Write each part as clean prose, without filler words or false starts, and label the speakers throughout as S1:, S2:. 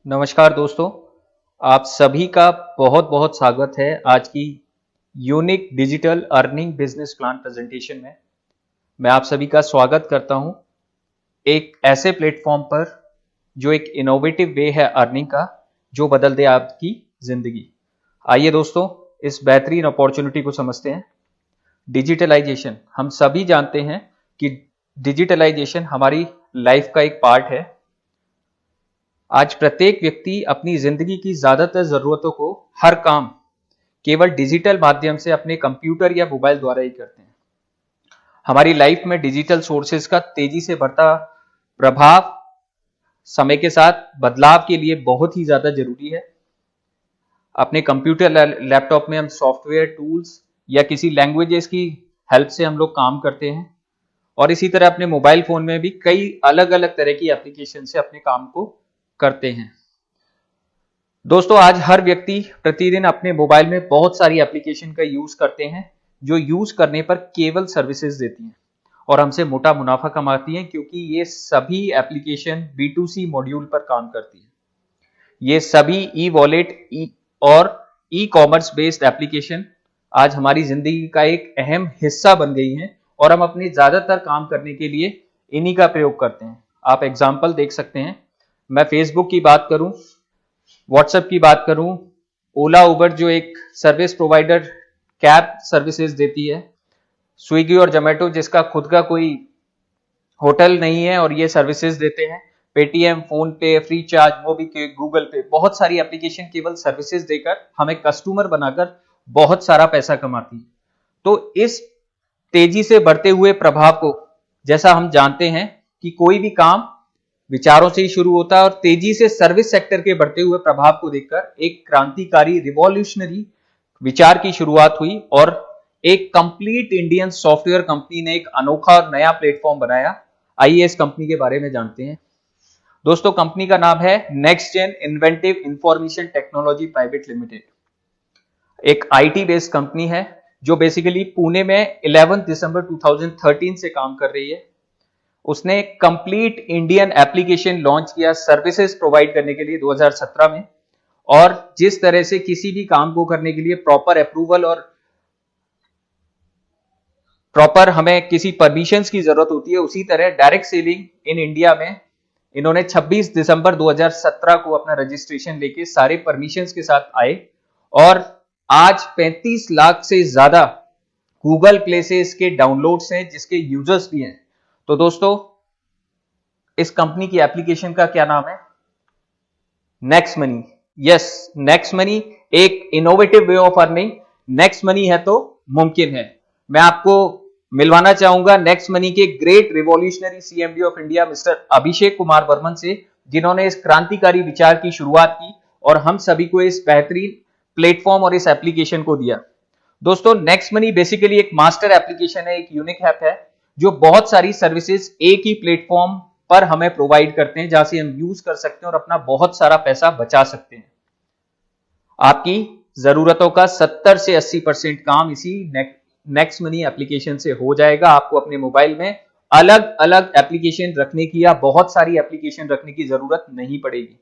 S1: नमस्कार दोस्तों, आप सभी का बहुत बहुत स्वागत है आज की unique digital earning business plan presentation में। मैं आप सभी का स्वागत करता हूं एक ऐसे प्लेटफॉर्म पर जो एक इनोवेटिव वे है अर्निंग का, जो बदल दे आपकी जिंदगी। आइए दोस्तों, इस बेहतरीन अपॉर्चुनिटी को समझते हैं। डिजिटलाइजेशन, हम सभी जानते हैं कि डिजिटलाइजेशन हमारी लाइफ का एक पार्ट है। आज प्रत्येक व्यक्ति अपनी जिंदगी की ज्यादातर जरूरतों को हर काम केवल डिजिटल माध्यम से अपने कंप्यूटर या मोबाइल द्वारा ही करते हैं। हमारी लाइफ में डिजिटल सोर्सेज का तेजी से बढ़ता प्रभाव समय के साथ बदलाव के लिए बहुत ही ज्यादा जरूरी है। अपने कंप्यूटर लैपटॉप में हम सॉफ्टवेयर टूल्स या किसी लैंग्वेजेस की हेल्प से हम लोग काम करते हैं, और इसी तरह अपने मोबाइल फोन में भी कई अलग अलग तरह की एप्लीकेशन से अपने काम को करते हैं। दोस्तों, आज हर व्यक्ति प्रतिदिन अपने मोबाइल में बहुत सारी एप्लीकेशन का यूज करते हैं, जो यूज करने पर केवल सर्विसेज देती हैं और हमसे मोटा मुनाफा कमाती हैं, क्योंकि ये सभी एप्लीकेशन B2C मॉड्यूल पर काम करती हैं। ये सभी ई वॉलेट और ई कॉमर्स बेस्ड एप्लीकेशन आज हमारी जिंदगी का एक अहम हिस्सा बन गई हैं, और हम अपने ज्यादातर काम करने के लिए इन्हीं का प्रयोग करते हैं। आप एग्जाम्पल देख सकते हैं। मैं फेसबुक की बात करूं, व्हाट्सएप की बात करूं, ओला उबर जो एक सर्विस प्रोवाइडर कैब सर्विसेज देती है, स्विगी और जोमेटो जिसका खुद का कोई होटल नहीं है और ये सर्विसेज देते हैं, पेटीएम, फोन पे, फ्री चार्ज, मोबीक्विक, गूगल पे, बहुत सारी एप्लीकेशन केवल सर्विसेज देकर हमें कस्टमर बनाकर बहुत सारा पैसा कमाती है। तो इस तेजी से बढ़ते हुए प्रभाव को, जैसा हम जानते हैं कि कोई भी काम विचारों से ही शुरू होता है, और तेजी से सर्विस सेक्टर के बढ़ते हुए प्रभाव को देखकर एक क्रांतिकारी रिवॉल्यूशनरी विचार की शुरुआत हुई, और एक कंप्लीट इंडियन सॉफ्टवेयर कंपनी ने एक अनोखा और नया प्लेटफॉर्म बनाया। आइए इस कंपनी के बारे में जानते हैं। दोस्तों, कंपनी का नाम है Next Gen Inventive Information Technology Private Limited. एक आईटी बेस्ड कंपनी है जो बेसिकली पुणे में 11 दिसंबर 2013 से काम कर रही है। उसने कंप्लीट इंडियन एप्लीकेशन लॉन्च किया सर्विसेज प्रोवाइड करने के लिए 2017 में, और जिस तरह से किसी भी काम को करने के लिए प्रॉपर अप्रूवल और प्रॉपर हमें किसी परमिशंस की जरूरत होती है, उसी तरह डायरेक्ट सेलिंग इन इंडिया में इन्होंने 26 दिसंबर 2017 को अपना रजिस्ट्रेशन लेके सारे परमिशंस के साथ आए, और आज 35 लाख से ज्यादा गूगल प्ले से इसके डाउनलोड्स हैं, जिसके यूजर्स भी हैं। तो दोस्तों, इस कंपनी की एप्लीकेशन का क्या नाम है? Next Money. Yes, Next Money एक innovative way of earning. Next Money है तो मुमकिन है। मैं आपको मिलवाना चाहूंगा नेक्स्ट मनी के great revolutionary CMD of India mister Abhishek Kumar Varman से, जिन्होंने इस क्रांतिकारी विचार की शुरुआत की और हम सभी को इस बेहतरीन प्लेटफॉर्म और इस एप्लीकेशन को दिया। दोस्तों, नेक्स्ट मनी बेसिकली एक मास्टर एप्लीकेशन है, एक यूनिक ऐप है जो बहुत सारी सर्विसेज एक ही प्लेटफॉर्म पर हमें प्रोवाइड करते हैं, जहां से हम यूज कर सकते हैं और अपना बहुत सारा पैसा बचा सकते हैं। आपकी जरूरतों का 70 से 80% काम इसी नेक्स्ट मनी एप्लीकेशन से हो जाएगा। आपको अपने मोबाइल में अलग अलग एप्लीकेशन रखने की या बहुत सारी एप्लीकेशन रखने की जरूरत नहीं पड़ेगी,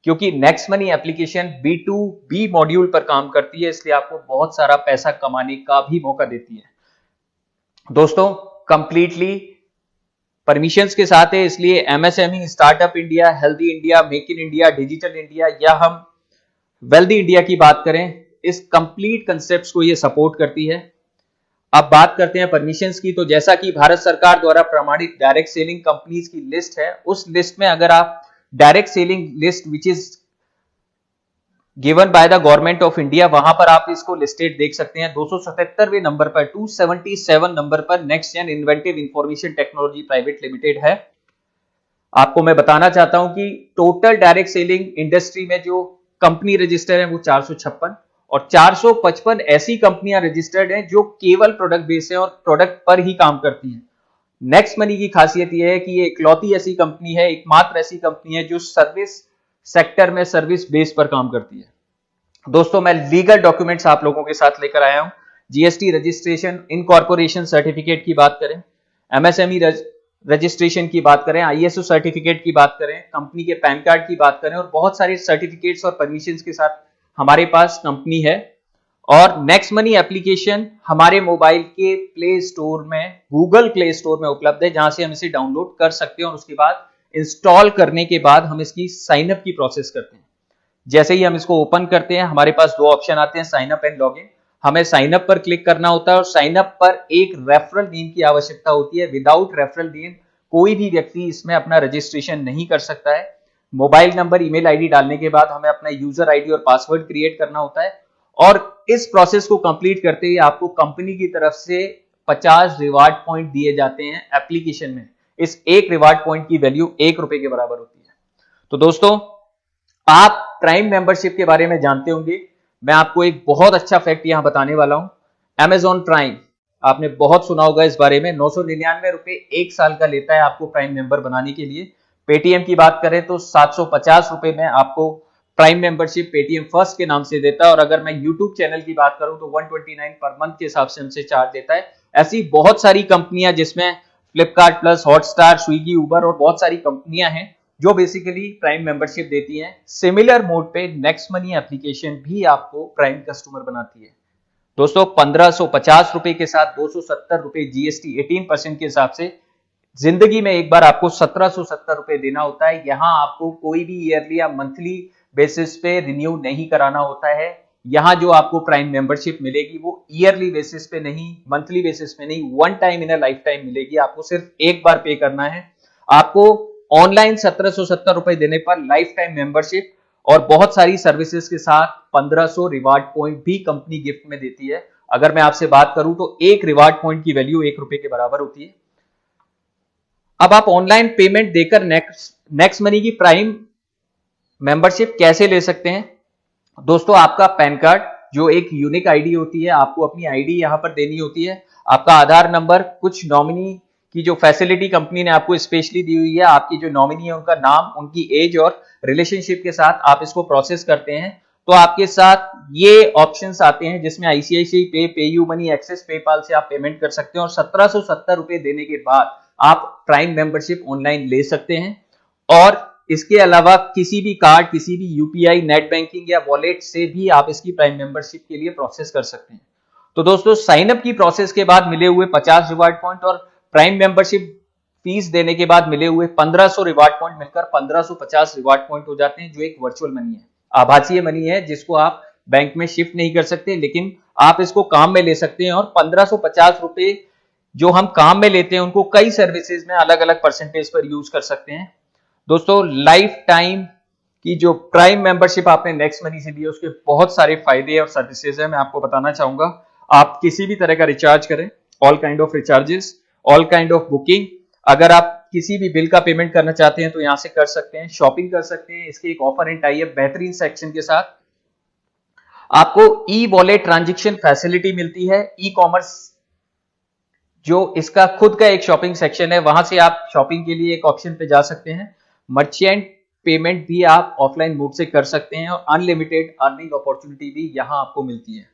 S1: क्योंकि next money application B2B module पर काम करती है, इसलिए आपको बहुत सारा पैसा कमाने का भी मौका देती है। दोस्तों, कंप्लीटली परमिशंस के साथ है, इसलिए MSME, startup India, healthy India, make in India, digital India या हम वेल्दी इंडिया की बात करें, इस कंप्लीट कंसेप्ट को ये सपोर्ट करती है। अब बात करते हैं परमिशंस की। तो जैसा कि भारत सरकार द्वारा प्रमाणित डायरेक्ट सेलिंग कंपनीज की लिस्ट है, उस लिस्ट में अगर आप direct selling list which is given by the government of India, वहां पर आप इसको लिस्टेड देख सकते हैं। 277वें नंबर पर, 277 नंबर पर Next Gen Inventive Information Technology Private Limited है। आपको मैं बताना चाहता हूं कि टोटल डायरेक्ट सेलिंग इंडस्ट्री में जो कंपनी रजिस्टर्ड है वो 456, और 455 ऐसी कंपनियां रजिस्टर्ड हैं जो केवल प्रोडक्ट बेस्ड है और प्रोडक्ट पर ही काम करती हैं। नेक्स्ट मनी की खासियत यह है कि ये इकलौती ऐसी कंपनी है, एकमात्र ऐसी कंपनी है जो सर्विस सेक्टर में सर्विस बेस पर काम करती है। दोस्तों, मैं लीगल डॉक्यूमेंट्स आप लोगों के साथ लेकर आया हूं। जीएसटी रजिस्ट्रेशन, इनकॉर्पोरेशन सर्टिफिकेट की बात करें, एमएसएमई रजिस्ट्रेशन की बात करें, ISO सर्टिफिकेट की बात करें, कंपनी के पैन कार्ड की बात करें और बहुत सारे सर्टिफिकेट्स और परमिशंस के साथ हमारे पास कंपनी है। और नेक्स्ट मनी एप्लीकेशन हमारे मोबाइल के प्ले स्टोर में, गूगल प्ले स्टोर में उपलब्ध है, जहां से हम इसे डाउनलोड कर सकते हैं और उसके बाद इंस्टॉल करने के बाद हम इसकी साइन अप की प्रोसेस करते हैं। जैसे ही हम इसको ओपन करते हैं हमारे पास दो ऑप्शन आते हैं, साइन अप एंड लॉगिन। हमें साइन अप पर क्लिक करना होता है और साइन अप पर एक रेफरल नेम की आवश्यकता होती है। विदाउट रेफरल नेम कोई भी व्यक्ति इसमें अपना रजिस्ट्रेशन नहीं कर सकता है। मोबाइल नंबर, ईमेल आईडी डालने के बाद हमें अपना यूजर आईडी और पासवर्ड क्रिएट करना होता है और इस प्रोसेस को कंप्लीट करते ही आपको कंपनी की तरफ से 50 रिवार्ड पॉइंट दिए जाते हैं एप्लीकेशन में। इस एक रिवार्ड पॉइंट की वैल्यू ₹1 के बराबर होती है। तो दोस्तों, आप प्राइम मेंबरशिप के बारे में जानते होंगे। मैं आपको एक बहुत अच्छा फैक्ट यहां बताने वाला हूं। Amazon प्राइम, आपने बहुत सुना होगा इस बारे में, ₹999 एक साल का लेता है आपको प्राइम मेंबर बनाने के लिए। पेटीएम की बात करें तो ₹750 में आपको प्राइम मेंबरशिप पेटीएम फर्स्ट के नाम से देता है। और अगर मैं यूट्यूब चैनल की बात करूं तो 129 पर मंथ के हिसाब से हमसे चार्ज देता है। ऐसी बहुत सारी कंपनियां, जिसमें फ्लिपकार्ट प्लस, हॉटस्टार, स्विगी, उबर और बहुत सारी कंपनियां हैं जो बेसिकली प्राइम मेंबरशिप देती हैं। सिमिलर मोड पे नेक्स्ट मनी एप्लीकेशन भी आपको प्राइम कस्टमर बनाती है। दोस्तों, ₹1550 के साथ ₹270 जीएसटी 18% के हिसाब से जिंदगी में एक बार आपको ₹1770 देना होता है। यहां आपको कोई भी ईयरली या मंथली बेसिस पे रिन्यू नहीं कराना होता है। यहां जो आपको प्राइम मेंबरशिप मिलेगी वो ईयरली बेसिस पे नहीं, मंथली बेसिस पे नहीं, one time in a life time मिलेगी। आपको सिर्फ एक बार पे करना है। आपको ऑनलाइन ₹1770 देने पर लाइफ टाइम मेंबरशिप और बहुत सारी सर्विसेज के साथ 1500 रिवार्ड पॉइंट भी कंपनी गिफ्ट में देती है। अगर मैं आपसे बात करूं तो एक रिवार्ड पॉइंट की वैल्यू ₹1 के बराबर होती है। अब आप ऑनलाइन पेमेंट देकर नेक्स्ट मनी की प्राइम मेंबरशिप कैसे ले सकते हैं? दोस्तों, आपका पैन कार्ड जो एक यूनिक आईडी होती है, आपको अपनी आईडी यहां पर देनी होती है। आपका आधार नंबर, कुछ नॉमिनी की जो फैसिलिटी कंपनी ने आपको स्पेशली दी हुई है, आपकी जो नॉमिनी है उनका नाम, उनकी एज और रिलेशनशिप के साथ आप इसको प्रोसेस करते हैं। तो आपके साथ ये ऑप्शंस आते हैं जिसमें आईसीआईसीआई पे, पेयू मनी, एक्सिस, पेपाल से आप पेमेंट कर सकते हैं और ₹1770 देने के बाद आप प्राइम मेंबरशिप ऑनलाइन ले सकते हैं। और इसके अलावा किसी भी कार्ड, किसी भी यूपीआई, नेट बैंकिंग या वॉलेट से भी आप इसकी प्राइम मेंबरशिप के लिए प्रोसेस कर सकते हैं। तो दोस्तों, साइन अप की प्रोसेस के बाद मिले हुए 50 रिवार्ड पॉइंट और प्राइम मेंबरशिप फीस देने के बाद मिले हुए 1500 रिवार्ड पॉइंट मिलकर 1550 रिवार्ड पॉइंट हो जाते हैं, जो एक वर्चुअल मनी है, आभासीय मनी है, जिसको आप बैंक में शिफ्ट नहीं कर सकते, लेकिन आप इसको काम में ले सकते हैं। और ₹1550 जो हम काम में लेते हैं उनको कई सर्विसेज में अलग अलग परसेंटेज पर यूज कर सकते हैं। दोस्तों, लाइफ टाइम की जो प्राइम मेंबरशिप आपने नेक्स्ट मनी से ली है उसके बहुत सारे फायदे और सर्विसेज है। मैं आपको बताना चाहूंगा, आप किसी भी तरह का रिचार्ज करें, all kind of recharges, all kind of booking, अगर आप किसी भी बिल का पेमेंट करना चाहते हैं तो यहां से कर सकते हैं, शॉपिंग कर सकते हैं। इसके एक ऑफर एंड टाई अप बेहतरीन सेक्शन के साथ आपको ई वॉलेट ट्रांजेक्शन फैसिलिटी मिलती है। ई कॉमर्स जो इसका खुद का एक शॉपिंग सेक्शन है, वहां से आप शॉपिंग के लिए एक ऑप्शन पे जा सकते हैं। मर्चेंट पेमेंट भी आप ऑफलाइन मोड से कर सकते हैं और अनलिमिटेड अर्निंग अपॉर्चुनिटी भी यहां आपको मिलती है।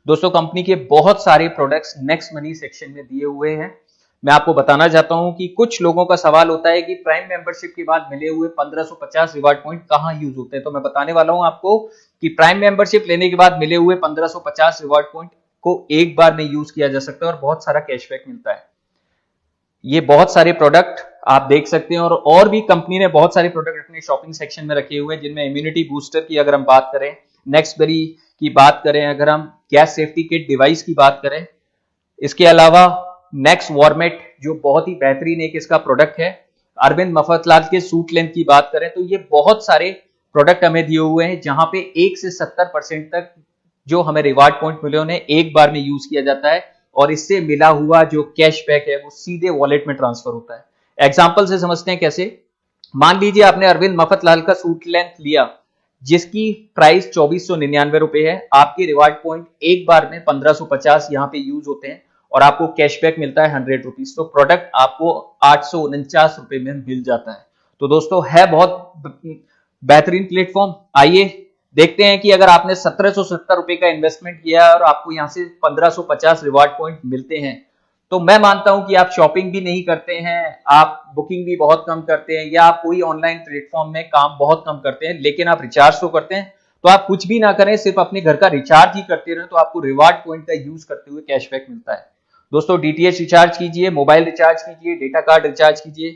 S1: दोस्तों, कंपनी के बहुत सारे प्रोडक्ट्स नेक्स्ट मनी सेक्शन में दिए हुए हैं। मैं आपको बताना चाहता हूं कि कुछ लोगों का सवाल होता है कि प्राइम मेंबरशिप के बाद मिले हुए 1550 रिवार्ड पॉइंट कहां यूज होते हैं। तो मैं बताने वाला हूं आपको कि प्राइम मेंबरशिप लेने के बाद मिले हुए 1550 रिवार्ड पॉइंट को एक बार में यूज किया जा सकता है और बहुत सारा कैशबैक मिलता है। ये बहुत सारे प्रोडक्ट आप देख सकते हैं और भी कंपनी ने बहुत सारे प्रोडक्ट अपने शॉपिंग सेक्शन में रखे हुए हैं, जिनमें इम्यूनिटी बूस्टर की अगर हम बात करें, नेक्स्टबेरी की बात करें, अगर हम गैस सेफ्टी किट डिवाइस की बात करें, इसके अलावा नेक्स्ट वॉर्मेट जो बहुत ही बेहतरीन एक इसका प्रोडक्ट है, अरविंद मफतलाल के सूट लेंथ की बात करें, तो ये बहुत सारे प्रोडक्ट हमें दिए हुए हैं जहां पे 1 से 70% तक जो हमें रिवार्ड पॉइंट मिले उन्हें एक बार में यूज किया जाता है और इससे मिला हुआ जो कैशबैक है वो सीधे वॉलेट में ट्रांसफर होता है। एग्जाम्पल से समझते हैं कैसे। मान लीजिए आपने अरविंद मफतलाल का सूट लेंथ लिया जिसकी प्राइस ₹2499 है। आपके रिवार्ड पॉइंट एक बार में 1550 यहां पे यूज होते हैं और आपको कैशबैक मिलता है ₹100। तो प्रोडक्ट आपको ₹849 में मिल जाता है। तो दोस्तों, है बहुत बेहतरीन प्लेटफॉर्म। आइए देखते हैं कि अगर आपने ₹1770 का इन्वेस्टमेंट किया और आपको यहां से 1550 रिवार्ड पॉइंट मिलते हैं तो मैं मानता हूं कि आप शॉपिंग भी नहीं करते हैं, आप बुकिंग भी बहुत कम करते हैं, या आप कोई ऑनलाइन प्लेटफॉर्म में काम बहुत कम करते हैं, लेकिन आप रिचार्ज तो करते हैं। तो आप कुछ भी ना करें, सिर्फ अपने घर का रिचार्ज ही करते रहे, तो आपको रिवार्ड पॉइंट का यूज करते हुए कैशबैक मिलता है। दोस्तों, डीटीएच रिचार्ज कीजिए, मोबाइल रिचार्ज कीजिए, डेटा कार्ड रिचार्ज कीजिए,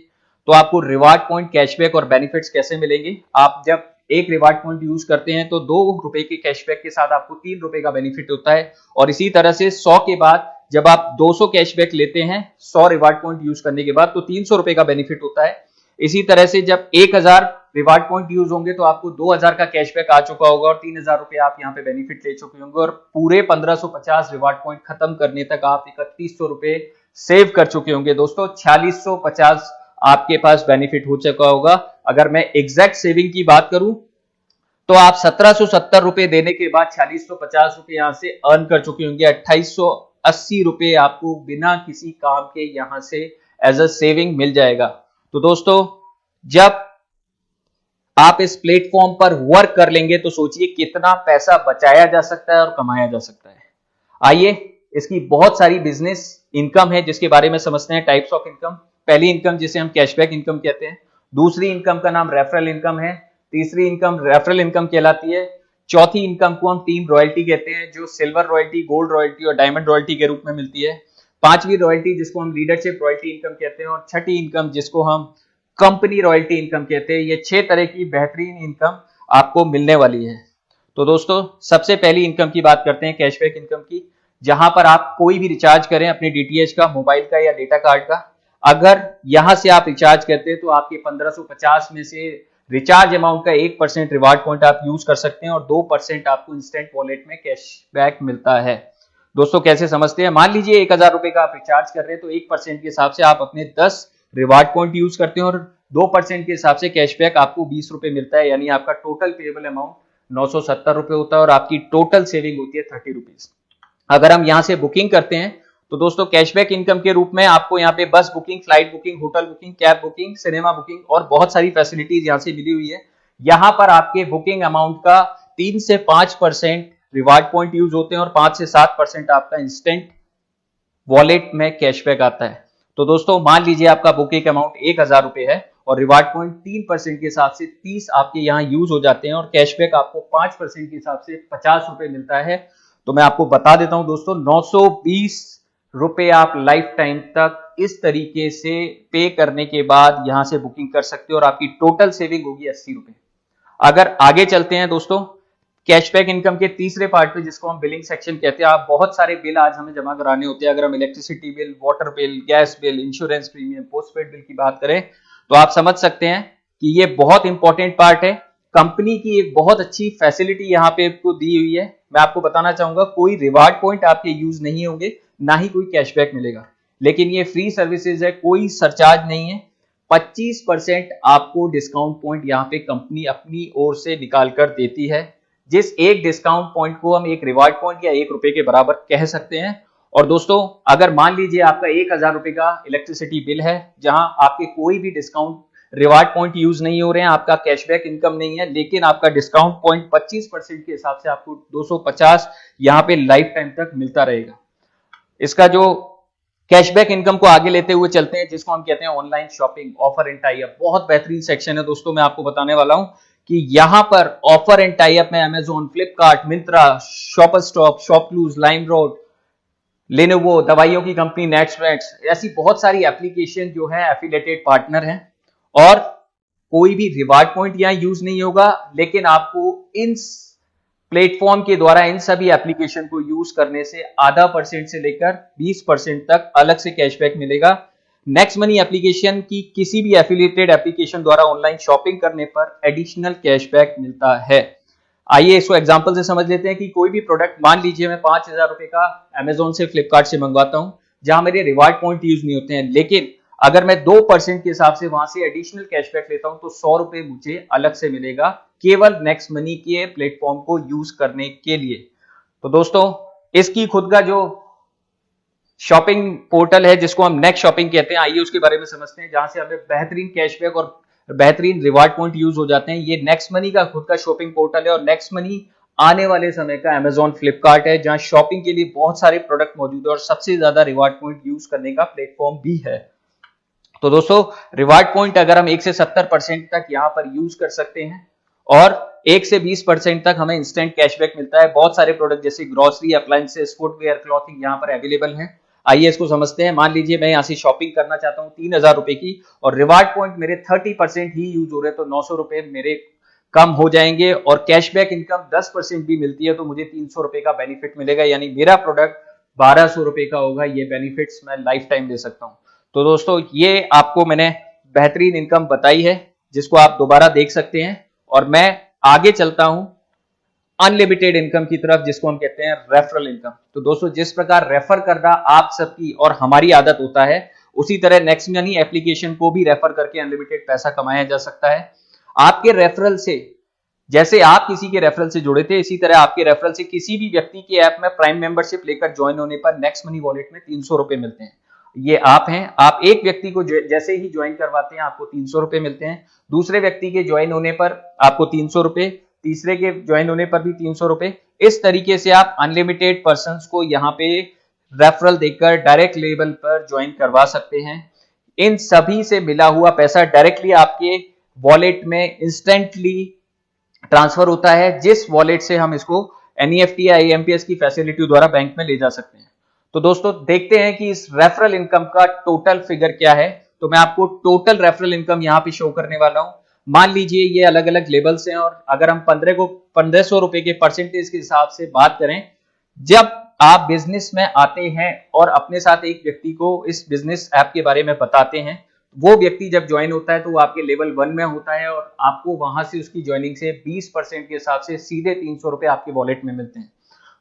S1: तो आपको रिवार्ड पॉइंट, कैशबैक और बेनिफिट्स कैसे मिलेंगे। आप जब एक रिवार्ड पॉइंट यूज करते हैं तो 2 रुपए के कैशबैक के साथ आपको 3 रुपए का बेनिफिट होता है, और इसी तरह से 100 के बाद जब आप 200 कैशबैक लेते हैं 100 रिवार्ड पॉइंट यूज करने के बाद, तो 300 रुपए का बेनिफिट होता है। इसी तरह से जब 1000 रिवार्ड पॉइंट यूज होंगे तो आपको 2000 का कैशबैक आ चुका होगा और 3000 रुपए आप यहाँ पे बेनिफिट ले चुके होंगे, और पूरे 1550 रिवार्ड पॉइंट खत्म करने तक आप 3100 रुपए सेव कर चुके होंगे। दोस्तों, 4650 आपके पास बेनिफिट हो चुका होगा। अगर मैं एग्जैक्ट सेविंग की बात करूं तो आप 1770 रुपए देने के बाद 4650 रुपए यहां से अर्न कर चुके होंगे। 2880 रुपए आपको बिना किसी काम के यहां से एज अ सेविंग मिल जाएगा। तो दोस्तों, जब आप इस प्लेटफॉर्म पर वर्क कर लेंगे तो सोचिए कितना पैसा बचाया जा सकता है और कमाया जा सकता है। आइए, इसकी बहुत सारी बिजनेस इनकम है जिसके बारे में समझते हैं। Types of income. पहली इनकम जिसे हम कैशबैक इनकम कहते हैं, दूसरी इनकम का नाम रेफरल इनकम है, तीसरी इनकम रेफरल इनकम कहलाती है, चौथी इनकम को हम टीम रॉयल्टी कहते हैं जो सिल्वर रॉयल्टी, गोल्ड रॉयल्टी और डायमंड रॉयल्टी के रूप में मिलती है, पांचवी रॉयल्टी जिसको हम लीडरशिप रॉयल्टी इनकम कहते हैं, और छठी इनकम जिसको हम कंपनी रॉयल्टी इनकम कहते हैं। ये 6 तरह की बेहतरीन इनकम आपको मिलने वाली है। तो दोस्तों, सबसे पहली इनकम की बात करते हैं कैशबैक इनकम की, जहां पर आप कोई भी रिचार्ज करें अपने डीटीएच का, मोबाइल का या डेटा कार्ड का, अगर यहां से आप रिचार्ज करते हैं तो आपके 1550 में से रिचार्ज अमाउंट का 1% रिवार्ड पॉइंट आप यूज कर सकते हैं और 2% आपको इंस्टेंट वॉलेट में कैशबैक मिलता है। दोस्तों, कैसे समझते हैं? मान लीजिए 1000 रुपए का आप रिचार्ज कर रहे हैं तो 1% के हिसाब से आप अपने 10 रिवार्ड पॉइंट यूज करते हैं और 2% के हिसाब से कैशबैक आपको 20 रुपए मिलता है, यानी आपका टोटल पेएबल अमाउंट 970 रुपए होता है और आपकी टोटल सेविंग होती है 30 रुपीज। अगर हम यहां से बुकिंग करते हैं तो दोस्तों, कैशबैक इनकम के रूप में आपको यहाँ पे बस booking, flight booking, hotel booking, cab booking, cinema booking और बहुत सारी फैसिलिटीज यहां से मिली हुई है। यहां पर आपके बुकिंग अमाउंट का 3 से 5% रिवार्ड पॉइंट यूज होते हैं और 5 से 7% आपका इंस्टेंट वॉलेट में कैशबैक आता है। तो दोस्तों, मान लीजिए आपका बुकिंग अमाउंट 1000 रुपए है और रिवार्ड पॉइंट 3% के हिसाब से 30 आपके यहाँ यूज हो जाते हैं और कैशबैक आपको 5% के हिसाब से 50 रुपए मिलता है। तो मैं आपको बता देता हूं दोस्तों, 920 रुपए आप लाइफ टाइम तक इस तरीके से पे करने के बाद यहां से बुकिंग कर सकते हो और आपकी टोटल सेविंग होगी 80 रुपए। अगर आगे चलते हैं दोस्तों, कैशबैक इनकम के तीसरे पार्ट पे जिसको हम बिलिंग सेक्शन कहते हैं, आप बहुत सारे बिल आज हमें जमा कराने होते हैं। अगर हम electricity bill, water bill, gas bill, insurance premium, postpaid bill की बात करें तो आप समझ सकते हैं कि ये बहुत इंपॉर्टेंट पार्ट है। कंपनी की एक बहुत अच्छी फैसिलिटी यहाँ पे आपको दी हुई है। मैं आपको बताना चाहूंगा, कोई रिवार्ड पॉइंट आपके यूज नहीं होंगे, ना ही कोई कैशबैक मिलेगा, लेकिन ये फ्री सर्विसेज है, कोई सरचार्ज नहीं है। 25% आपको डिस्काउंट पॉइंट यहाँ पे कंपनी अपनी ओर से निकाल कर देती है, जिस एक डिस्काउंट पॉइंट को हम एक रिवार्ड पॉइंट या 1 रुपए के बराबर कह सकते हैं। और दोस्तों, अगर मान लीजिए आपका 1000 रुपए का इलेक्ट्रिसिटी बिल है, जहां आपके कोई भी डिस्काउंट रिवार्ड पॉइंट यूज नहीं हो रहे हैं, आपका कैशबैक इनकम नहीं है, लेकिन आपका डिस्काउंट पॉइंट 25% के हिसाब से आपको 250 यहाँ पे लाइफ टाइम तक मिलता रहेगा। इसका जो कैशबैक इनकम को आगे लेते हुए चलते हैं, जिसको हम कहते हैं online shopping, offer and tie up. बहुत बेहतरीन सेक्शन है दोस्तों। मैं आपको बताने वाला हूं कि यहां पर ऑफर एंड टाई अप में Amazon, Flipkart, Myntra, shopper stop, ShopClues, LimeRoad, Lenovo, दवाइयों की कंपनी नेटस्ट्रेट्स, ऐसी बहुत सारी एप्लीकेशन जो है एफिलिएटेड पार्टनर हैं और कोई भी रिवार्ड पॉइंट यहां यूज नहीं होगा, लेकिन आपको इन प्लेटफॉर्म के द्वारा इन सभी एप्लीकेशन को यूज करने से आधा % से लेकर 20% तक अलग से कैशबैक मिलेगा। नेक्स्ट मनी एप्लीकेशन की किसी भी एफिलिएटेड एप्लीकेशन द्वारा ऑनलाइन शॉपिंग करने पर एडिशनल कैशबैक मिलता है। आइए इसको एग्जांपल से समझ लेते हैं कि कोई भी प्रोडक्ट, मान लीजिए मैं 5000 रुपए का अमेजोन से, फ्लिपकार्ट से मंगवाता हूं, जहां मेरे रिवार्ड पॉइंट यूज नहीं होते हैं, लेकिन अगर मैं 2% के हिसाब से वहां से एडिशनल कैशबैक लेता हूं तो 100 रुपए मुझे अलग से मिलेगा, केवल नेक्स्ट मनी के प्लेटफॉर्म को यूज करने के लिए। तो दोस्तों, इसकी खुद का जो शॉपिंग पोर्टल है जिसको हम नेक्स्ट शॉपिंग कहते हैं, आइए उसके बारे में समझते हैं, जहां से हमें बेहतरीन कैशबैक और बेहतरीन रिवार्ड पॉइंट यूज हो जाते हैं। ये नेक्स्ट मनी का खुद का शॉपिंग पोर्टल है और नेक्स्ट मनी आने वाले समय का Amazon फ्लिपकार्ट है, जहां शॉपिंग के लिए बहुत सारे प्रोडक्ट मौजूद है और सबसे ज्यादा रिवार्ड पॉइंट यूज करने का प्लेटफॉर्म भी है। तो दोस्तों, रिवार्ड पॉइंट अगर हम 1 से 70% तक यहां पर यूज कर सकते हैं और 1 से 20% तक हमें इंस्टेंट कैशबैक मिलता है। बहुत सारे प्रोडक्ट जैसे ग्रोसरी, अप्लायंसेस, फुटवेयर, क्लॉथिंग यहां पर अवेलेबल हैं। आइए इसको समझते हैं। मान लीजिए मैं यहां से शॉपिंग करना चाहता हूं 3000 रुपए की और रिवार्ड पॉइंट मेरे 30% ही यूज हो रहे हैं, तो 900 रुपए मेरे कम हो जाएंगे और कैशबैक इनकम 10% भी मिलती है, तो मुझे 300 रुपए का बेनिफिट मिलेगा, यानी मेरा प्रोडक्ट 1200 रुपए का होगा। ये बेनिफिट्स मैं लाइफ टाइम दे सकता हूं। तो दोस्तों, ये आपको मैंने बेहतरीन इनकम बताई है, जिसको आप दोबारा देख सकते हैं। और मैं आगे चलता हूं अनलिमिटेड इनकम की तरफ, जिसको हम कहते हैं रेफरल इनकम। तो दोस्तों, जिस प्रकार रेफर करना आप सबकी और हमारी आदत होता है, उसी तरह नेक्स्ट मनी एप्लीकेशन को भी रेफर करके अनलिमिटेड पैसा कमाया जा सकता है। आपके रेफरल से, जैसे आप किसी के रेफरल से जुड़े थे, इसी तरह आपके रेफरल से किसी भी व्यक्ति के ऐप में प्राइम मेंबरशिप लेकर ज्वाइन होने पर नेक्स्ट मनी वॉलेट में 300 रुपए मिलते हैं। ये आप हैं, आप एक व्यक्ति को जैसे ही ज्वाइन करवाते हैं आपको 300 रुपए मिलते हैं। दूसरे व्यक्ति के ज्वाइन होने पर आपको 300 रुपए, तीसरे के ज्वाइन होने पर भी 300 रुपए। इस तरीके से आप अनलिमिटेड पर्संस को यहाँ पे रेफरल देकर डायरेक्ट लेवल पर ज्वाइन करवा सकते हैं। इन सभी से मिला हुआ पैसा डायरेक्टली आपके वॉलेट में इंस्टेंटली ट्रांसफर होता है, जिस वॉलेट से हम इसको एनईएफटी या आईएमपीएस की फैसिलिटी द्वारा बैंक में ले जा सकते हैं। तो दोस्तों, देखते हैं कि इस रेफरल इनकम का टोटल फिगर क्या है। तो मैं आपको टोटल रेफरल इनकम यहां पे शो करने वाला हूं। मान लीजिए ये अलग अलग लेवल्स हैं और अगर हम 1500 रुपए के परसेंटेज के हिसाब से बात करें, जब आप बिजनेस में आते हैं और अपने साथ एक व्यक्ति को इस बिजनेस ऐप के बारे में बताते हैं, वो व्यक्ति जब ज्वाइन होता है तो वो आपके लेवल 1 में होता है और आपको वहां से उसकी ज्वाइनिंग से 20% के हिसाब से सीधे 300 रुपए आपके वॉलेट में मिलते हैं।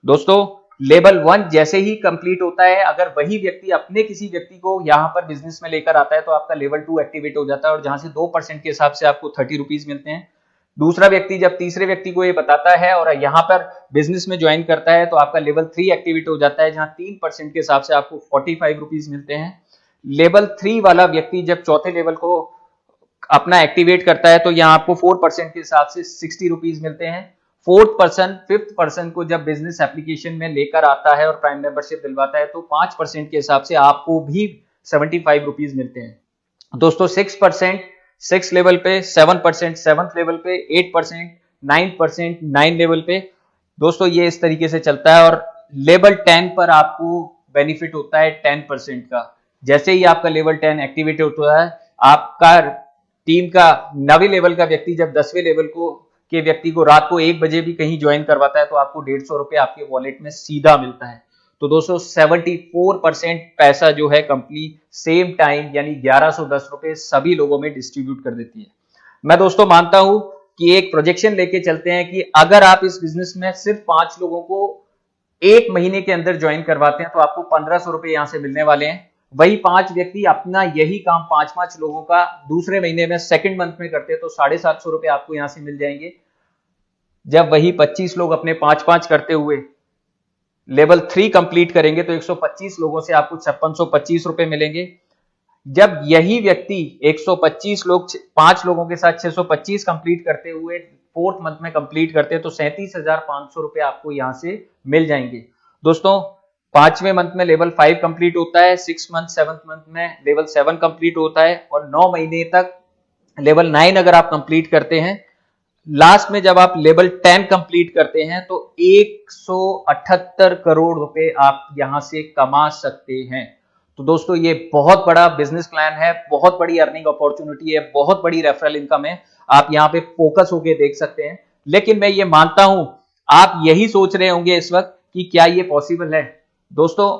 S1: दोस्तों, लेवल 1 जैसे ही कंप्लीट होता है, अगर वही व्यक्ति अपने किसी व्यक्ति को यहां पर बिजनेस में लेकर आता है, तो आपका लेवल 2 एक्टिवेट हो जाता है और जहां से 2% के हिसाब से आपको 30 रुपीज मिलते हैं। दूसरा व्यक्ति जब तीसरे व्यक्ति को ये बताता है और यहां पर बिजनेस में ज्वाइन करता है, तो आपका लेवल 3 एक्टिवेट हो जाता है, जहां 3% के हिसाब से आपको 45 रुपीज मिलते हैं। लेवल 3 वाला व्यक्ति जब चौथे लेवल को अपना एक्टिवेट करता है, तो यहां आपको 4% के हिसाब से 60 रुपीज मिलते हैं। फिफ्थ पर्सन को जब बिजनेस एप्लीकेशन में लेकर आता है और प्राइम मेंबरशिप दिलवाता है, तो 5% के हिसाब से आपको भी 75 रुपीज मिलते हैं। दोस्तों, 6% 6 लेवल पे, 7% 7th लेवल पे, 8% 9% 9 लेवल पे। दोस्तों, ये इस तरीके से चलता है और लेवल 10 पर आपको बेनिफिट होता है 10% का। जैसे ही आपका लेवल 10 एक्टिवेट होता है, आपका टीम का 9वें लेवल का व्यक्ति जब 10वें लेवल के व्यक्ति को रात को 1 बजे भी कहीं ज्वाइन करवाता है, तो आपको 150 रुपए आपके वॉलेट में सीधा मिलता है। तो दोस्तों, 74% पैसा जो है कंपनी सेम टाइम यानी 1110 रुपए सभी लोगों में डिस्ट्रीब्यूट कर देती है। मैं दोस्तों मानता हूं कि एक प्रोजेक्शन लेके चलते हैं कि अगर आप इस बिजनेस में सिर्फ 5 लोगों को 1 महीने के अंदर ज्वाइन करवाते हैं, तो आपको 1500 रुपए यहां से मिलने वाले हैं। वही 5 व्यक्ति अपना यही काम 5-5 लोगों का दूसरे महीने में सेकंड मंथ में करते हैं, तो 750 रुपए आपको यहां से मिल जाएंगे। जब वही 25 लोग अपने 5-5 करते हुए लेवल 3 कंप्लीट करेंगे, तो 125 लोगों से आपको 5625 रुपए मिलेंगे। जब यही व्यक्ति 125 लोग 5 लोगों के साथ 625 कंप्लीट करते हुए 4th मंथ में कंप्लीट करते हैं, तो 37,500 रुपए आपको यहां से मिल जाएंगे। दोस्तों, 5वें मंथ में लेवल 5 कंप्लीट होता है, 6 मंथ 7th मंथ में लेवल 7 कंप्लीट होता है और 9 महीने तक लेवल 9 अगर आप कंप्लीट करते हैं, लास्ट में जब आप लेवल 10 कंप्लीट करते हैं, तो 178 करोड़ रुपए आप यहां से कमा सकते हैं। तो दोस्तों, ये बहुत बड़ा बिजनेस प्लान है, बहुत बड़ी अर्निंग अपॉर्चुनिटी है, बहुत बड़ी रेफरल इनकम है। आप यहां पे फोकस होके देख सकते हैं। लेकिन मैं ये मानता हूं आप यही सोच रहे होंगे इस वक्त कि क्या ये पॉसिबल है। दोस्तों,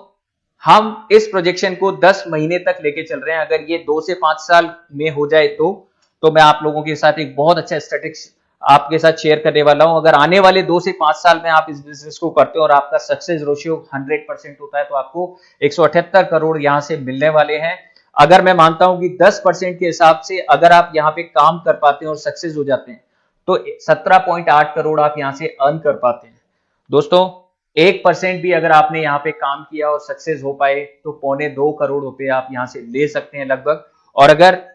S1: हम इस प्रोजेक्शन को 10 महीने तक लेके चल रहे हैं। अगर ये 2 से 5 साल में हो जाए, तो मैं आप लोगों के साथ एक बहुत अच्छा स्टैटिस्टिक्स आपके साथ शेयर करने वाला हूं। अगर आने वाले 2 से 5 साल में आप इस बिजनेस को करते हो और आपका सक्सेस रेशियो 100% होता है, तो आपको 178 करोड़ यहां से मिलने वाले हैं। अगर मैं मानता हूं कि 10% के हिसाब से अगर आप यहां पे काम कर पाते हैं और सक्सेस हो जाते हैं, तो 17.8 करोड़ आप यहां से अर्न कर पाते हैं। दोस्तों, 1% भी अगर आपने यहाँ पे काम किया और सक्सेस हो पाए, तो 1.25 करोड़ रुपए आप यहां से ले सकते हैं लगभग। और अगर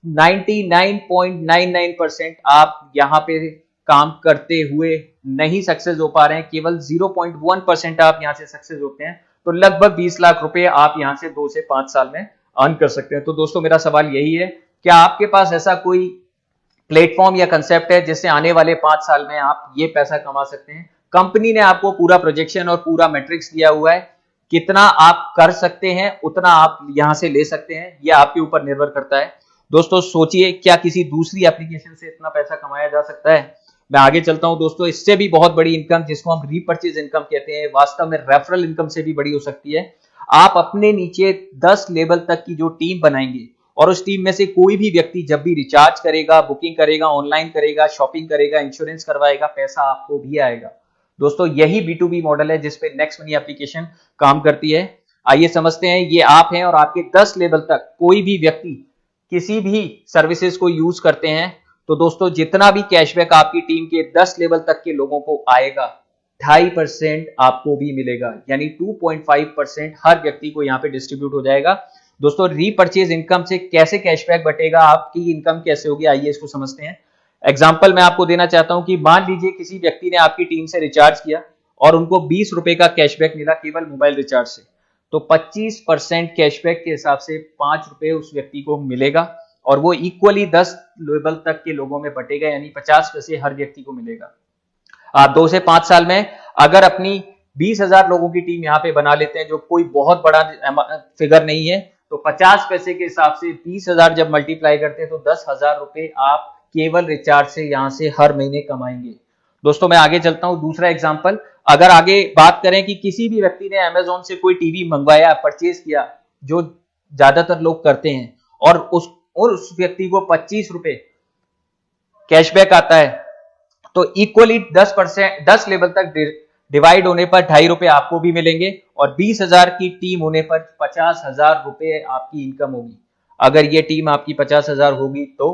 S1: 99.99% आप यहां पे काम करते हुए नहीं सक्सेस हो पा रहे हैं, केवल 0.1% आप यहां से सक्सेस होते हैं, तो लगभग 20 लाख रुपए आप यहां से 2 से 5 साल में अर्न कर सकते हैं। तो दोस्तों मेरा सवाल यही है, क्या आपके पास ऐसा कोई प्लेटफॉर्म या कंसेप्ट है जिससे आने वाले 5 साल में आप ये पैसा कमा सकते हैं? कंपनी ने आपको पूरा प्रोजेक्शन और पूरा मैट्रिक्स दिया हुआ है, कितना आप कर सकते हैं उतना आप यहां से ले सकते हैं, यह आपके ऊपर निर्भर करता है। दोस्तों सोचिए, क्या किसी दूसरी एप्लीकेशन से इतना पैसा कमाया जा सकता है? मैं आगे चलता हूं दोस्तों, इससे भी बहुत बड़ी इनकम जिसको हम रीपर्चेज इनकम कहते हैं, वास्तव में रेफरल इनकम से भी बड़ी हो सकती है। आप अपने नीचे 10 लेवल तक की जो टीम बनाएंगे और उस टीम में से कोई भी व्यक्ति जब भी रिचार्ज करेगा, बुकिंग करेगा, ऑनलाइन करेगा, शॉपिंग करेगा, इंश्योरेंस करवाएगा, पैसा आपको भी आएगा। दोस्तों यही B2B मॉडल है जिसपे नेक्स्ट मनी एप्लीकेशन काम करती है। आइए समझते हैं, ये आप हैं और आपके 10 लेवल तक कोई भी व्यक्ति किसी भी सर्विसेज को यूज करते हैं, तो दोस्तों जितना भी कैशबैक आपकी टीम के 10 लेवल तक के लोगों को आएगा, 2.5% आपको भी मिलेगा, यानी 2.5% हर व्यक्ति को यहाँ पे डिस्ट्रीब्यूट हो जाएगा। दोस्तों रीपर्चेज इनकम से कैसे कैशबैक बटेगा, आपकी इनकम कैसे होगी, आइए इसको समझते हैं। एग्जाम्पल मैं आपको देना चाहता हूं कि मान लीजिए किसी व्यक्ति ने आपकी टीम से रिचार्ज किया और उनको 20 रुपए का कैशबैक मिला केवल मोबाइल रिचार्ज से, तो 25% कैशबैक के हिसाब से 5 रुपए उस व्यक्ति को मिलेगा और वो इक्वली 10 लेवल तक के लोगों में बटेगा, यानी 50 पैसे हर व्यक्ति को मिलेगा। आप 2 से 5 साल में अगर अपनी 20,000 लोगों की टीम यहाँ पे बना लेते हैं, जो कोई बहुत बड़ा फिगर नहीं है, तो 50 पैसे के हिसाब से 20,000 जब मल्टीप्लाई करते हैं तो 10,000 रुपए आप केवल रिचार्ज से यहां से हर महीने कमाएंगे। दोस्तों मैं आगे चलता हूं, दूसरा एग्जांपल अगर आगे बात करें कि किसी भी व्यक्ति ने अमेजोन से कोई टीवी मंगवाया, परचेज किया, जो ज्यादातर लोग करते हैं, और उस व्यक्ति को 25 रुपए कैशबैक आता है, तो इक्वली 10 लेवल तक डिवाइड होने पर 2.5 रुपए आपको भी मिलेंगे और 20,000 की टीम होने पर 50,000 रुपए आपकी इनकम होगी। अगर ये टीम आपकी 50,000 होगी तो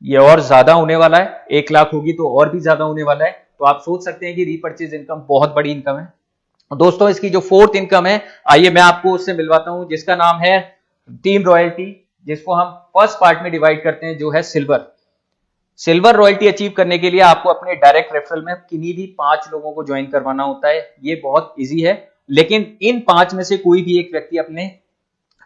S1: ये और ज्यादा होने वाला है, 1 लाख होगी तो और भी ज्यादा होने वाला है। तो आप सोच सकते हैं कि रीपर्चेज इनकम बहुत बड़ी इनकम है। दोस्तों इसकी जो फोर्थ इनकम है, आइए मैं आपको उससे मिलवाता हूं, जिसका नाम है टीम रॉयल्टी, जिसको हम फर्स्ट पार्ट में डिवाइड करते हैं, जो है सिल्वर रॉयल्टी अचीव करने के लिए आपको अपने डायरेक्ट रेफरल में किन्हीं भी 5 लोगों को ज्वाइन करवाना होता है। ये बहुत इजी है, लेकिन इन 5 में से कोई भी एक व्यक्ति अपने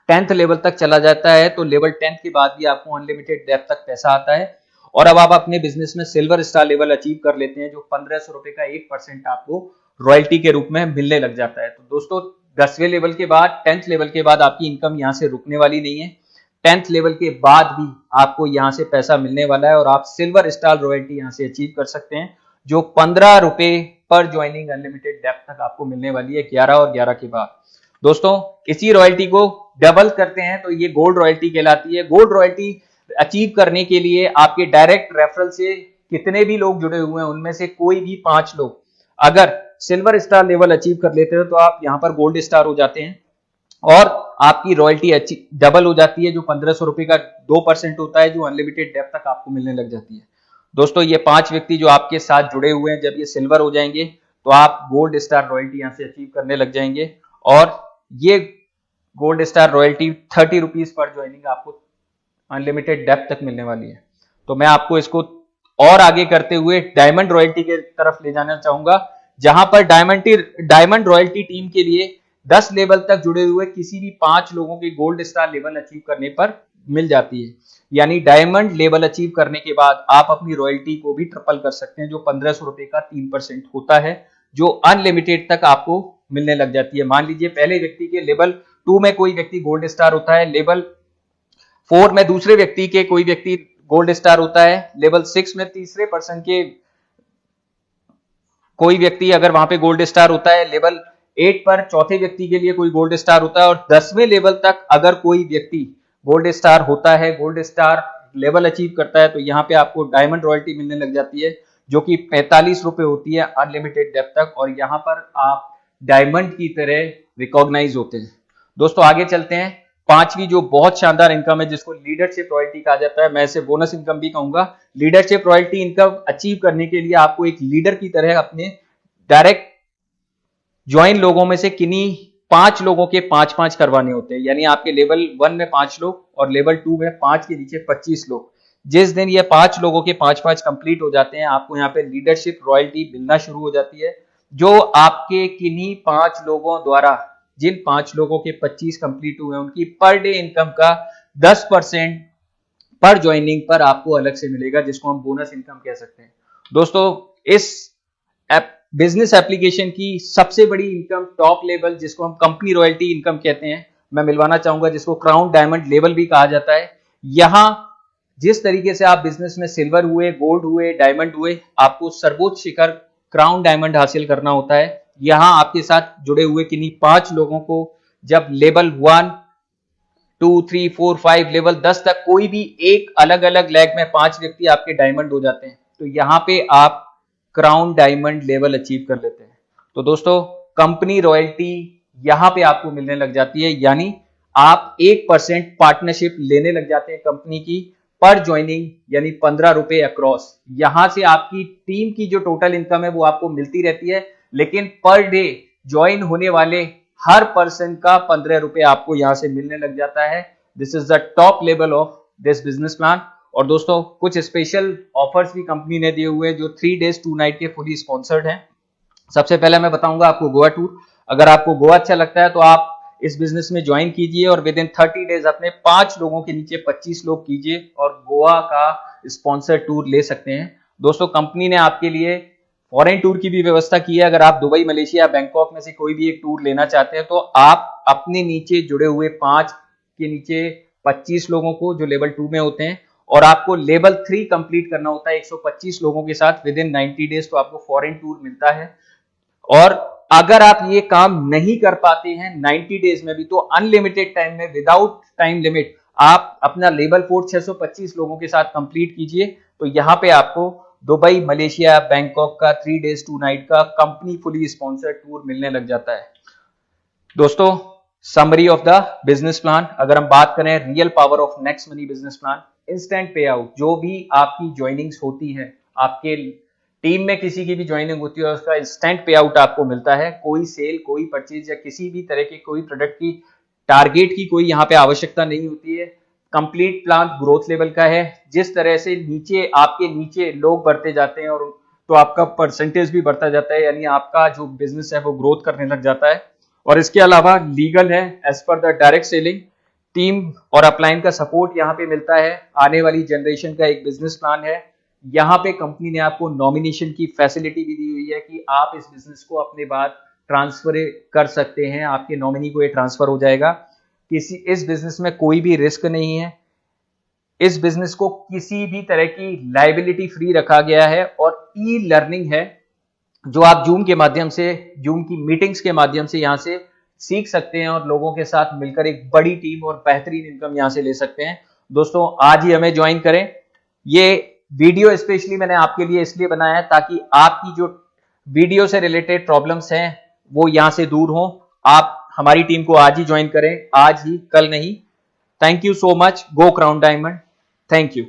S1: 10th लेवल तक चला जाता है, तो लेवल 10 के बाद भी आपको अनलिमिटेड डेप्थ तक पैसा आता है। और अब आप अपने बिजनेस में सिल्वर स्टार लेवल अचीव कर लेते हैं, जो 1500 रुपए का 1% आपको रॉयल्टी के रूप में मिलने लग जाता है। तो दोस्तों 10वें लेवल के बाद, 10th लेवल के बाद आपकी इनकम यहां से रुकने वाली नहीं है। 10th लेवल के बाद भी आपको यहां से पैसा मिलने वाला है और आप सिल्वर स्टार रॉयल्टी यहां से अचीव कर सकते हैं, जो 15 रुपए पर ज्वाइनिंग अनलिमिटेड डेप्थ तक आपको मिलने वाली है 11 और 11 के बाद। दोस्तों इसी रॉयल्टी को डबल करते हैं तो ये गोल्ड रॉयल्टी कहलाती है। गोल्ड रॉयल्टी अचीव करने के लिए आपके डायरेक्ट रेफरल से कितने भी लोग जुड़े हुए हैं, उनमें से कोई भी 5 लोग अगर सिल्वर स्टार लेवल अचीव कर लेते हो तो आप यहां पर गोल्ड स्टार हो जाते हैं और आपकी रॉयल्टी डबल हो जाती है, जो 1500 रुपए का 2% होता है, जो अनलिमिटेड डेप्थ तक आपको मिलने लग जाती है। दोस्तों ये 5 व्यक्ति जो आपके साथ जुड़े हुए हैं, जब ये सिल्वर हो जाएंगे तो आप गोल्ड स्टार रॉयल्टी यहां से अचीव करने लग जाएंगे और ये gold star royalty 30 rupees per joining आपको अनलिमिटेड डेप्थ तक मिलने वाली है। तो मैं आपको इसको और आगे करते हुए डायमंड रॉयल्टी के तरफ ले जाना चाहूंगा, जहां पर डायमंड रॉयल्टी टीम के लिए 10 लेवल तक जुड़े हुए किसी भी 5 लोगों की गोल्ड स्टार लेवल अचीव करने पर मिल जाती है। यानी डायमंड लेवल अचीव करने के बाद आप अपनी रॉयल्टी को भी ट्रिपल कर सकते हैं, जो 1500 रुपए का 3% होता है, जो अनलिमिटेड तक आपको मिलने लग जाती है। मान लीजिए पहले व्यक्ति के लेवल 2 में कोई व्यक्ति गोल्ड स्टार होता है, लेवल 4 में दूसरे व्यक्ति के कोई व्यक्ति गोल्ड स्टार होता है, लेवल 6 में तीसरे पर्सन के कोई व्यक्ति अगर वहां पे गोल्ड स्टार होता है, लेवल 8 पर चौथे व्यक्ति के लिए कोई गोल्ड स्टार होता है और 10वें लेवल तक अगर कोई व्यक्ति गोल्ड स्टार होता है, गोल्ड स्टार लेवल अचीव करता है, तो यहाँ पे आपको डायमंड रॉयल्टी मिलने लग जाती है, जो कि 45 रुपए होती है अनलिमिटेड डेप्थ तक, और यहाँ पर आप डायमंड की तरह रिकॉग्नाइज होते हैं। दोस्तों आगे चलते हैं, 5वीं जो बहुत शानदार इनकम है, जिसको लीडरशिप रॉयल्टी कहा जाता है, मैं इसे बोनस इनकम भी कहूंगा। लीडरशिप रॉयल्टी इनकम अचीव करने के लिए आपको एक लीडर की तरह अपने डायरेक्ट ज्वाइन लोगों में से किन्हीं 5 लोगों के 5-5 करवाने होते हैं। यानी आपके लेवल 1 में 5 लोग और लेवल 2 में 5 के नीचे 25 लोग, जिस दिन ये 5 लोगों के 5-5 कंप्लीट हो जाते हैं, आपको यहाँ पे लीडरशिप रॉयल्टी मिलना शुरू हो जाती है, जो आपके किन्हीं 5 लोगों द्वारा, जिन 5 लोगों के 25 कंप्लीट हुए उनकी पर डे इनकम का 10% पर ज्वाइनिंग पर आपको अलग से मिलेगा, जिसको हम बोनस इनकम कह सकते हैं। दोस्तों, इस बिजनेस एप्लीकेशन की सबसे बड़ी इनकम टॉप लेवल, जिसको हम कंपनी रॉयल्टी इनकम कहते हैं, मैं मिलवाना चाहूंगा, जिसको क्राउन डायमंड लेवल भी कहा जाता है। यहां जिस तरीके से आप बिजनेस में सिल्वर हुए, गोल्ड हुए, डायमंड हुए, आपको सर्वोच्च शिखर क्राउन डायमंड हासिल करना होता है। यहां आपके साथ जुड़े हुए किन्हीं 5 लोगों को जब लेवल 1, 2, 3, 4, 5, लेवल 10 तक कोई भी एक अलग अलग लैग में 5 व्यक्ति आपके डायमंड हो जाते हैं, तो यहां पे आप क्राउन डायमंड लेवल अचीव कर लेते हैं। तो दोस्तों, कंपनी रॉयल्टी यहां पे आपको मिलने लग जाती है, यानी आप 1% पार्टनरशिप लेने लग जाते हैं कंपनी की पर ज्वाइनिंग, यानी 15 रुपए अक्रॉस। यहां से आपकी टीम की जो टोटल इनकम है वो आपको मिलती रहती है, लेकिन पर डे ज्वाइन होने वाले हर पर्सन का 15 रुपए आपको यहां से मिलने लग जाता है। This is the top level of this business plan. और दोस्तों, कुछ स्पेशल ऑफर्स भी कंपनी ने दिए हुए हैं जो 3 days 2 night के फुली स्पॉन्सर्ड हैं। सबसे पहले मैं बताऊंगा आपको गोवा टूर। अगर आपको गोवा अच्छा लगता है तो आप इस बिजनेस में ज्वाइन कीजिए और विद इन 30 डेज अपने 5 लोगों के नीचे 25 लोग कीजिए और गोवा का स्पॉन्सर टूर ले सकते हैं। दोस्तों, कंपनी ने आपके लिए फॉरेन टूर की भी व्यवस्था की है। अगर आप दुबई, मलेशिया, बैंकॉक में से कोई भी एक टूर लेना चाहते हैं तो आप अपने नीचे जुड़े हुए 5 के नीचे 25 लोगों को, जो लेवल 2 में होते हैं, और आपको लेवल 3 कंप्लीट करना होता है 125 लोगों के साथ विद इन 90 डेज, तो आपको फॉरेन टूर मिलता है। और अगर आप ये काम नहीं कर पाते हैं 90 डेज में भी, तो अनलिमिटेड टाइम में, विदाउट टाइम लिमिट, आप अपना लेवल 4 625 लोगों के साथ कंप्लीट कीजिए। तो यहां पे आपको दुबई, मलेशिया, बैंकॉक का 3 days 2 night का कंपनी फुली स्पॉन्सर्ड टूर मिलने लग जाता है। दोस्तों, summary of the business plan, अगर हम बात करें real power of next money business plan, instant पे आउट। जो भी आपकी ज्वाइनिंग्स होती है, आपके टीम में किसी की भी ज्वाइनिंग होती है, उसका इंस्टेंट पे आउट आपको मिलता है। कोई सेल, कोई परचेज या किसी भी तरह के कोई प्रोडक्ट की टारगेट की कोई यहाँ पे आवश्यकता नहीं होती है। कंप्लीट प्लान ग्रोथ लेवल का है। जिस तरह से नीचे आपके नीचे लोग बढ़ते जाते हैं और तो आपका परसेंटेज भी बढ़ता जाता है, यानी आपका जो बिजनेस है वो ग्रोथ करने लग जाता है। और इसके अलावा लीगल है, as per the direct selling team और अपलाइन का सपोर्ट यहाँ पे मिलता है। आने वाली जनरेशन का एक बिजनेस प्लान है। यहाँ पे कंपनी ने आपको नॉमिनेशन की फैसिलिटी भी दी हुई है कि आप इस बिजनेस को अपने बाद ट्रांसफर कर सकते हैं, आपके नॉमिनी को ये ट्रांसफर हो जाएगा। इस बिजनेस में कोई भी रिस्क नहीं है। इस बिजनेस को किसी भी तरह की लाइबिलिटी फ्री रखा गया है और ई लर्निंग है, जो आप जूम के माध्यम से, जूम की मीटिंग्स के माध्यम से यहां से सीख सकते हैं और लोगों के साथ मिलकर एक बड़ी टीम और बेहतरीन इनकम यहां से ले सकते हैं। दोस्तों, आज ही हमें ज्वाइन करें। ये वीडियो स्पेशली मैंने आपके लिए इसलिए बनाया है ताकि आपकी जो वीडियो से रिलेटेड प्रॉब्लम्स हैं वो यहां से दूर हों। आप हमारी टीम को आज ही ज्वाइन करें, आज ही, कल नहीं। Thank you so much. Go crown diamond. Thank you.